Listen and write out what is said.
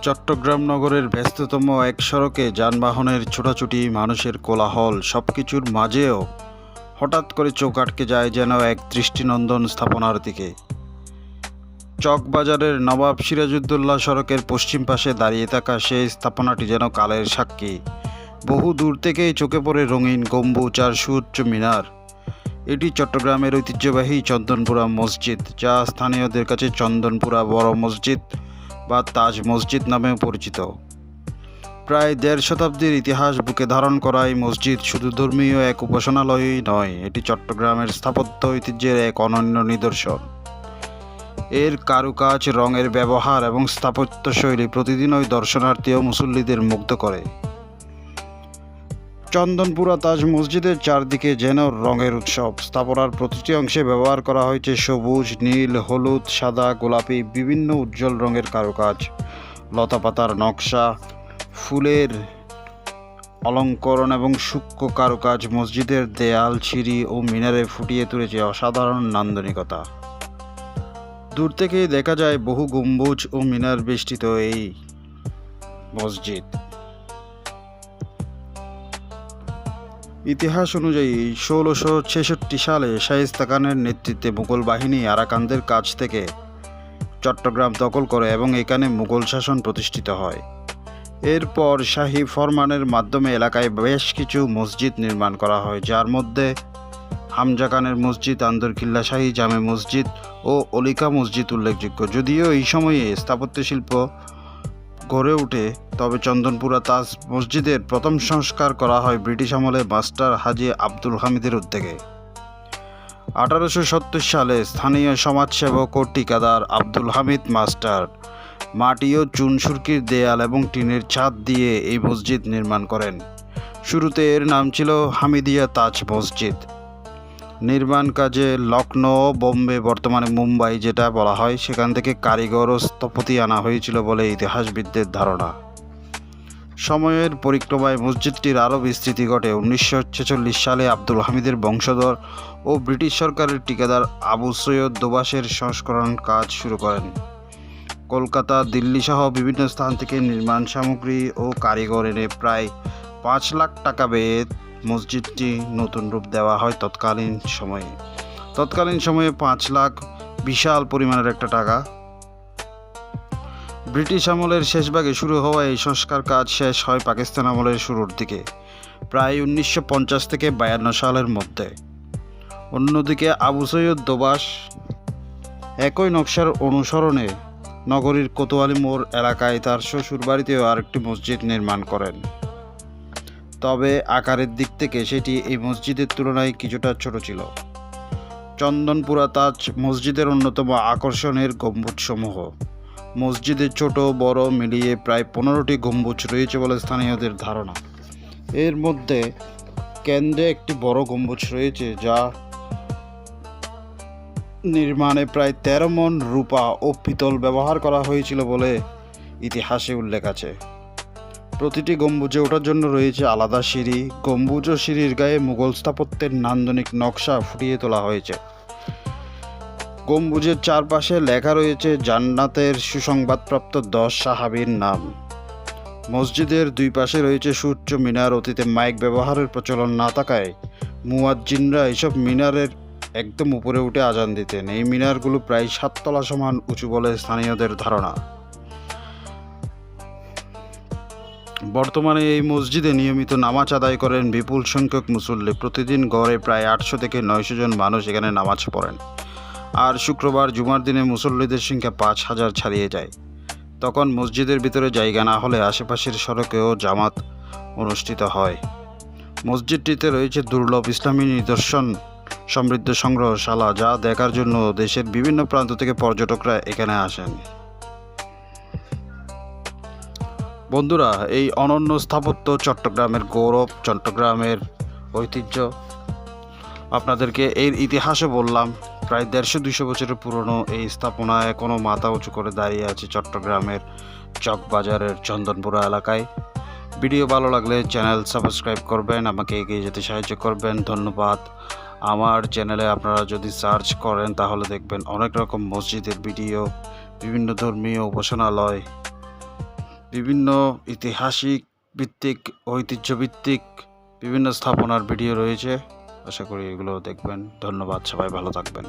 চট্টগ্রাম নগরের ব্যস্ততম এক সড়কে যানবাহনের ছোটাছুটি, মানুষের কোলাহল, সবকিছুর মাঝেও হঠাৎ করে চোখ আটকে যায় যেন এক দৃষ্টিনন্দন স্থাপনার দিকে। চকবাজারের নবাব সিরাজউদ্দৌলা সড়কের পশ্চিম পাশে দাঁড়িয়ে থাকা সেই স্থাপনাটি যেন কালের সাক্ষী। বহু দূর থেকেই চোখে পড়ে রঙিন গম্বুজ আর সুউচ্চ মিনার। এটি চট্টগ্রামের ঐতিহ্যবাহী চন্দনপুরা মসজিদ, যা স্থানীয়দের কাছে চন্দনপুরা বড় মসজিদ বা তাজ মসজিদ নামেও পরিচিত। প্রায় ১.৫ শতাব্দীর ইতিহাস বুকে ধারণ করা এই মসজিদ শুধু ধর্মীয় এক উপাসনালয়ই নয়, এটি চট্টগ্রামের স্থাপত্য ঐতিহ্যের এক অনন্য নিদর্শন। এর কারুকাজ, রঙের ব্যবহার এবং স্থাপত্যশৈলী প্রতিদিনই দর্শনার্থী ও মুসল্লিদের মুগ্ধ করে। চন্দনপুরা তাজ মসজিদের চারদিকে যেন রঙের উৎসব। স্থাপনার প্রতিটি অংশে ব্যবহার করা হয়েছে সবুজ, নীল, হলুদ, সাদা, গোলাপি বিভিন্ন উজ্জ্বল রঙের কারুকাজ, লতাপাতার নকশা, ফুলের অলঙ্করণ এবং সূক্ষ্ম কারুকাজ মসজিদের দেয়াল, সিঁড়ি ও মিনারে ফুটিয়ে তুলেছে অসাধারণ নান্দনিকতা। দূর থেকেই দেখা যায় বহু গম্বুজ ও মিনার বেষ্টিত এই মসজিদ। ইতিহাস অনুযায়ী ১৬৬৬ সালে শায়েস্তা খানের নেতৃত্বে মুঘল বাহিনী আরাকানদের কাছ থেকে চট্টগ্রাম দখল করে এবং এখানে মুঘল শাসন প্রতিষ্ঠিত হয়। এরপর শাহী ফরমানের মাধ্যমে এলাকায় বেশ কিছু মসজিদ নির্মাণ করা হয়, যার মধ্যে হামজা খানের মসজিদ, আন্দরকিল্লা শাহী জামে মসজিদ ও অলিকা মসজিদ উল্লেখযোগ্য। যদিও এই সময়ে স্থাপত্যশিল্প গড়ে ওঠে, তবে চন্দনপুরা তাজ মসজিদের প্রথম সংস্কার করা হয় ব্রিটিশ আমলে মাস্টার হাজী আব্দুল হামিদের উদ্যোগে। ১৮৭০ সালে স্থানীয় সমাজসেবক ও ঠিকাদার আব্দুল হামিদ মাস্টার মাটি ও চুন সুরকির দেয়াল এবং টিনের ছাদ দিয়ে এই মসজিদ নির্মাণ করেন। শুরুতে এর নাম ছিল হামিদিয়া তাজ মসজিদ। নির্মাণ কাজে লখনৌ, বোম্বে, বর্তমানে মুম্বাই যেটা বলা হয়, সেখান থেকে কারিগর ও স্থপতি আনা হয়েছিল বলে ইতিহাসবিদদের ধারণা। সময়ের পরিক্রমায় মসজিদটির আরও বিস্তৃতি ঘটে। ১৯৪৬ সালে আব্দুল হামিদের বংশধর ও ব্রিটিশ সরকারের ঠিকাদার আবু সৈয়দ দোবাশের সংস্করণ কাজ শুরু করেন। কলকাতা, দিল্লি সহ বিভিন্ন স্থান থেকে নির্মাণ সামগ্রী ও কারিগর এনে প্রায় ৫ লাখ টাকা ব্যয়ে মসজিদটি নতুন রূপ দেওয়া হয়। তৎকালীন সময়ে ৫ লাখ বিশাল পরিমাণের একটা টাকা। ব্রিটিশ আমলের শেষভাগে শুরু হওয়া এই সংস্কার কাজ শেষ হয় পাকিস্তান আমলের শুরুর দিকে, প্রায় ১৯৫০ থেকে ৫২ সালের মধ্যে। অন্যদিকে আবু সৈয়দ দোবাশ একই নকশার অনুসরণে নগরীর কোতোয়ালি মোড় এলাকায় তার শ্বশুর বাড়িতেও আরেকটি মসজিদ নির্মাণ করেন। তবে আকারের দিক থেকে সেটি এই মসজিদের তুলনায় কিছুটা ছোট ছিল। চন্দনপুরা তাজ মসজিদের অন্যতম আকর্ষণের গম্বুজসমূহ। মসজিদের ছোট বড় মিলিয়ে প্রায় ১৫টি গম্বুজ রয়েছে বলে স্থানীয়দের ধারণা। এর মধ্যে কেন্দ্রে একটি বড় গম্বুজ রয়েছে, যা নির্মাণে প্রায় ১৩ মণ রূপা ও পিতল ব্যবহার করা হয়েছিল বলে ইতিহাসে উল্লেখ আছে। প্রতিটি গম্বুজে ওঠার জন্য রয়েছে আলাদা সিঁড়ি। গম্বুজ ও সিঁড়ির গায়ে মুঘল স্থাপত্যের নান্দনিক নকশা ফুটিয়ে তোলা হয়েছে। গম্বুজের চারপাশে লেখা রয়েছে জান্নাতের সুসংবাদপ্রাপ্ত ১০ সাহাবীর নাম। মসজিদের দুই পাশে রয়েছে সুউচ্চ মিনার। অতীতে মাইক ব্যবহারের প্রচলন না থাকায় মুয়াজ্জিনরা এসব মিনারের একদম উপরে উঠে আজান দিতেন। এই মিনারগুলো প্রায় ৭ তলা সমান উঁচু বলে স্থানীয়দের ধারণা। বর্তমানে এই মসজিদে নিয়মিত নামাজ আদায় করেন বিপুল সংখ্যক মুসল্লি। প্রতিদিন গড়ে প্রায় ৮০০ থেকে ৯০০ জন মানুষ এখানে নামাজ পড়েন। আর শুক্রবার, জুমার দিনে মুসল্লিদের সংখ্যা ৫,০০০ ছাড়িয়ে যায়। তখন মসজিদের ভিতরে জায়গা না হলে আশেপাশের সড়কেও জামাত অনুষ্ঠিত হয়। মসজিদটিতে রয়েছে দুর্লভ ইসলামী নিদর্শন সমৃদ্ধ সংগ্রহশালা, যা দেখার জন্য দেশের বিভিন্ন প্রান্ত থেকে পর্যটকরা এখানে আসেন। বন্ধুরা, এই অনন্য স্থাপত্য চট্টগ্রামের গৌরব, চট্টগ্রামের ঐতিহ্য। আপনাদেরকে এর ইতিহাসও বললাম। প্রায় ১৫০-২০০ বছরের পুরনো এই স্থাপনা এখনও মাথা উঁচু করে দাঁড়িয়ে আছে চট্টগ্রামের চকবাজারের চন্দনপুরা এলাকায়। ভিডিও ভালো লাগলে চ্যানেল সাবস্ক্রাইব করবেন, আমাকে এগিয়ে যেতে সাহায্য করবেন। ধন্যবাদ। আমার চ্যানেলে আপনারা যদি সার্চ করেন তাহলে দেখবেন অনেক রকম মসজিদের ভিডিও, বিভিন্ন ধর্মীয় উপাসনালয়, বিভিন্ন ঐতিহাসিক ভিত্তিক ঐতিহ্যভিত্তিক বিভিন্ন স্থাপনার ভিডিও রয়েছে। আশা করি এগুলো দেখবেন। ধন্যবাদ, সবাই ভালো থাকবেন।